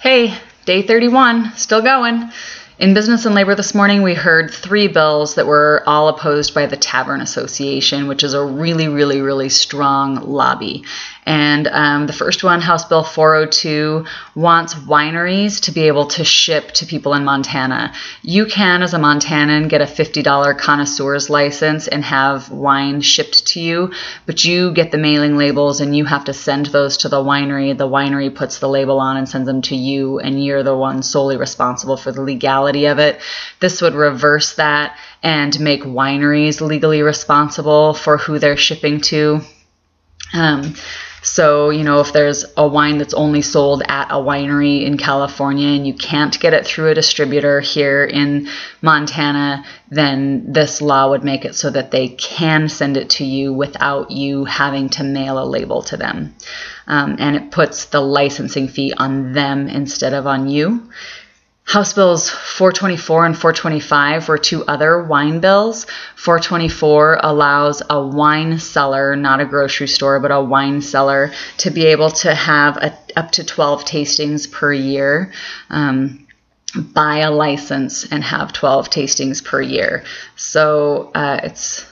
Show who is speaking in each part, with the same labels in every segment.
Speaker 1: Hey, day 31, still going. In Business and Labor this morning, we heard 3 bills that were all opposed by the Tavern Association, which is a really strong lobby. And the first one, House Bill 402, wants wineries to be able to ship to people in Montana. You can, as a Montanan, get a $50 connoisseur's license and have wine shipped to you, but you get the mailing labels and you have to send those to the winery. The winery puts the label on and sends them to you, and you're the one solely responsible for the legality of it. This would reverse that and make wineries legally responsible for who they're shipping to. So, if there's a wine that's only sold at a winery in California and you can't get it through a distributor here in Montana, then this law would make it so that they can send it to you without you having to mail a label to them. And it puts the licensing fee on them instead of on you. House Bills 424 and 425 were 2 other wine bills. 424 allows a wine seller, not a grocery store, but a wine seller, to be able to have up to 12 tastings per year. Buy a license and have 12 tastings per year. So it's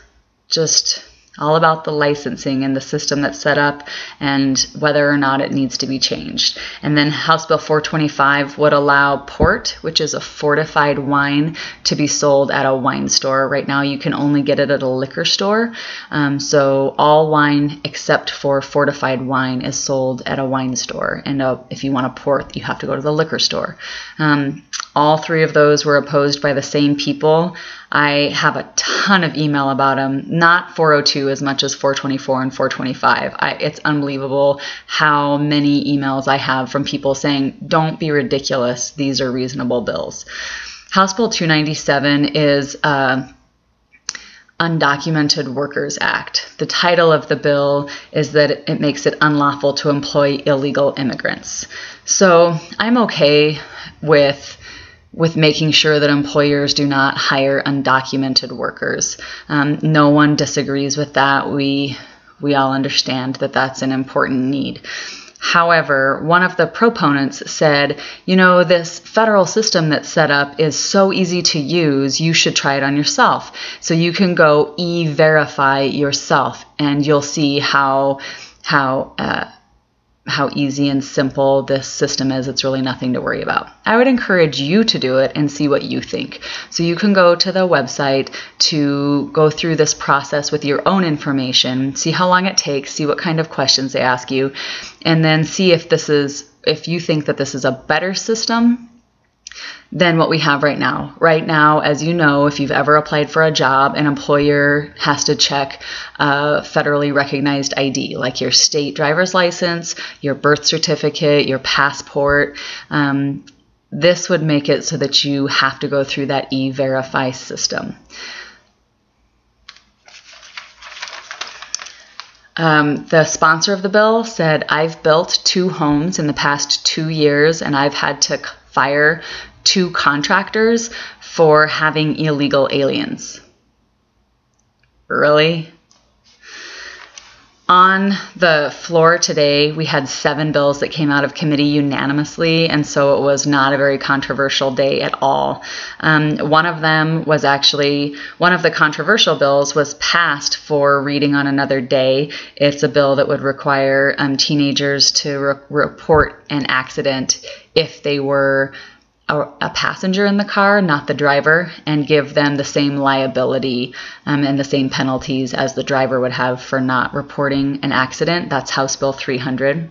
Speaker 1: just all about the licensing and the system that's set up and whether or not it needs to be changed. And then House Bill 425 would allow port, which is a fortified wine, to be sold at a wine store. Right now you can only get it at a liquor store. So all wine except for fortified wine is sold at a wine store. And if you want a port, you have to go to the liquor store. All 3 of those were opposed by the same people. I have a ton of email about them, not 402 as much as 424 and 425. It's unbelievable how many emails I have from people saying, don't be ridiculous, these are reasonable bills. House Bill 297 is Undocumented Workers Act. The title of the bill is that it makes it unlawful to employ illegal immigrants. So I'm okay with making sure that employers do not hire undocumented workers. No one disagrees with that. We all understand that that's an important need. However, one of the proponents said, this federal system that's set up is so easy to use, you should try it on yourself. So you can go e-verify yourself and you'll see how easy and simple this system is. It's really nothing to worry about. I would encourage you to do it and see what you think. So you can go to the website to go through this process with your own information, see how long it takes, see what kind of questions they ask you, and then see if you think that this is a better system than what we have right now. Right now, as you know, if you've ever applied for a job, an employer has to check a federally recognized ID, like your state driver's license, your birth certificate, your passport. This would make it so that you have to go through that e-verify system. The sponsor of the bill said, I've built 2 homes in the past 2 years and I've had to fire 2 contractors for having illegal aliens. Really? On the floor today, we had 7 bills that came out of committee unanimously, and so it was not a very controversial day at all. One of the controversial bills was passed for reading on another day. It's a bill that would require teenagers to report an accident if they were a passenger in the car, not the driver, and give them the same liability and the same penalties as the driver would have for not reporting an accident. That's House Bill 300.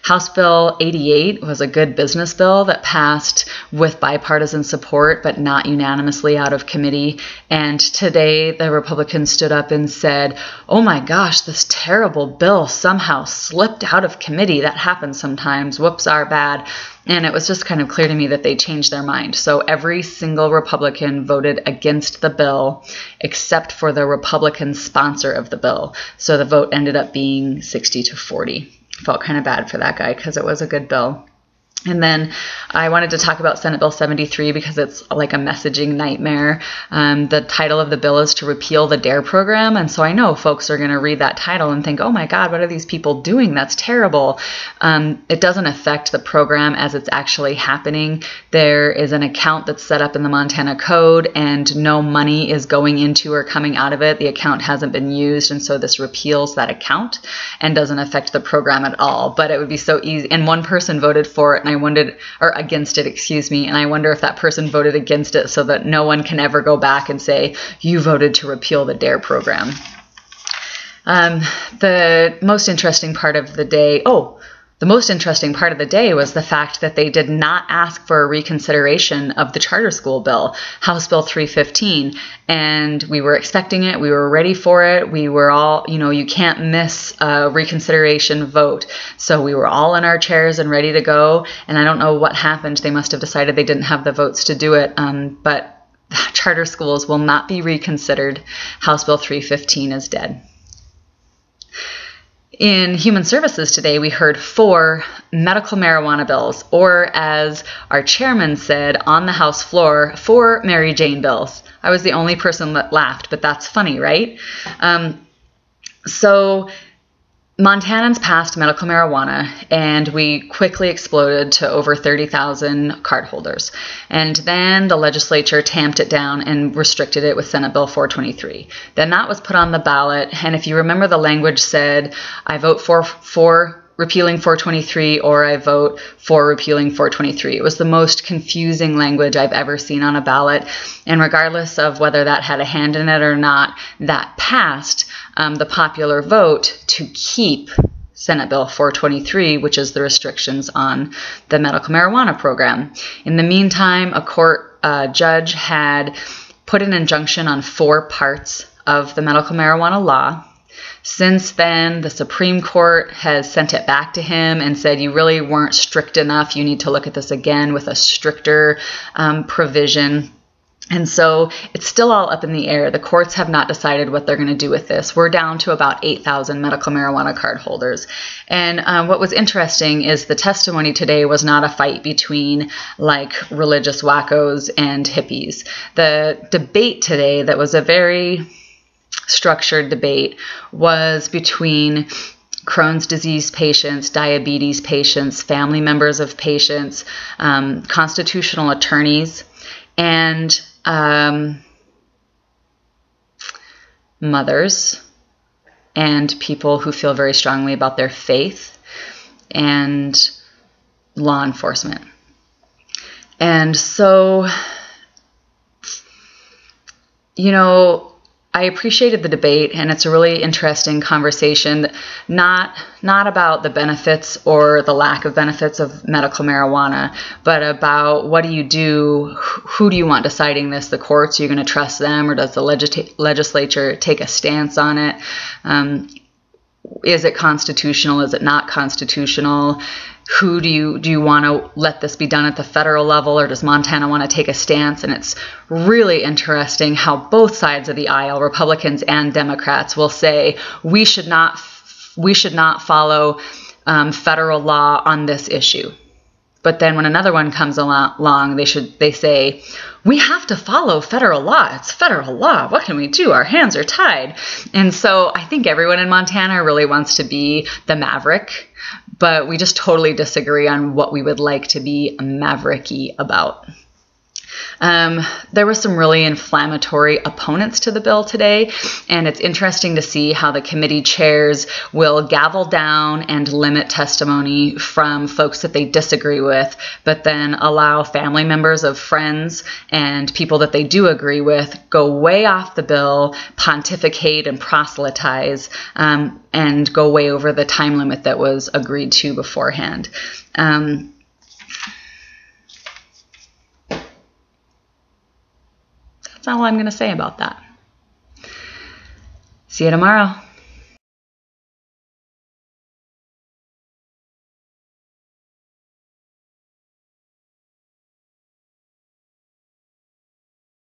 Speaker 1: House Bill 88 was a good business bill that passed with bipartisan support, but not unanimously out of committee. And today the Republicans stood up and said, oh my gosh, this terrible bill somehow slipped out of committee. That happens sometimes. Whoops, our bad. And it was just kind of clear to me that they changed their mind. So every single Republican voted against the bill except for the Republican sponsor of the bill. So the vote ended up being 60-40. Felt kind of bad for that guy because it was a good bill. And then I wanted to talk about Senate Bill 73 because it's like a messaging nightmare. The title of the bill is to repeal the DARE program. And so I know folks are going to read that title and think, oh my God, what are these people doing? That's terrible. It doesn't affect the program as it's actually happening. There is an account that's set up in the Montana Code and no money is going into or coming out of it. The account hasn't been used. And so this repeals that account and doesn't affect the program at all. But it would be so easy. And one person voted for it and I wondered, or against it, excuse me, and I wonder if that person voted against it so that no one can ever go back and say, you voted to repeal the DARE program. The most interesting part of the day, was the fact that they did not ask for a reconsideration of the charter school bill, House Bill 315. And we were expecting it. We were ready for it. We were all, you can't miss a reconsideration vote. So we were all in our chairs and ready to go. And I don't know what happened. They must have decided they didn't have the votes to do it. But charter schools will not be reconsidered. House Bill 315 is dead. In Human Services today, we heard 4 medical marijuana bills, or as our chairman said on the House floor, 4 Mary Jane bills. I was the only person that laughed, but that's funny, right? So Montanans passed medical marijuana, and we quickly exploded to over 30,000 cardholders. And then the legislature tamped it down and restricted it with Senate Bill 423. Then that was put on the ballot, and if you remember, the language said, I vote for repealing 423 or I vote for repealing 423. It was the most confusing language I've ever seen on a ballot, and regardless of whether that had a hand in it or not, that passed the popular vote to keep Senate Bill 423, which is the restrictions on the medical marijuana program. In the meantime, a court judge had put an injunction on 4 parts of the medical marijuana law. Since then, the Supreme Court has sent it back to him and said, you really weren't strict enough. You need to look at this again with a stricter provision. And so it's still all up in the air. The courts have not decided what they're going to do with this. We're down to about 8,000 medical marijuana card holders. And what was interesting is the testimony today was not a fight between like religious wackos and hippies. The debate today, that was a very structured debate, was between Crohn's disease patients, diabetes patients, family members of patients, constitutional attorneys, and mothers and people who feel very strongly about their faith, and law enforcement. And so, I appreciated the debate, and it's a really interesting conversation, not about the benefits or the lack of benefits of medical marijuana, but about what do you do, who do you want deciding this, the courts, are you going to trust them, or does the legislature take a stance on it? Is it constitutional? Is it not constitutional? Do you want to let this be done at the federal level, or does Montana want to take a stance? And it's really interesting how both sides of the aisle, Republicans and Democrats, will say we should not follow federal law on this issue. But then when another one comes along, they say we have to follow federal law. It's federal law. What can we do? Our hands are tied. And so I think everyone in Montana really wants to be the maverick, but we just totally disagree on what we would like to be mavericky about. There were some really inflammatory opponents to the bill today, and it's interesting to see how the committee chairs will gavel down and limit testimony from folks that they disagree with, but then allow family members of friends and people that they do agree with go way off the bill, pontificate and proselytize, and go way over the time limit that was agreed to beforehand. That's all I'm going to say about that. See you tomorrow.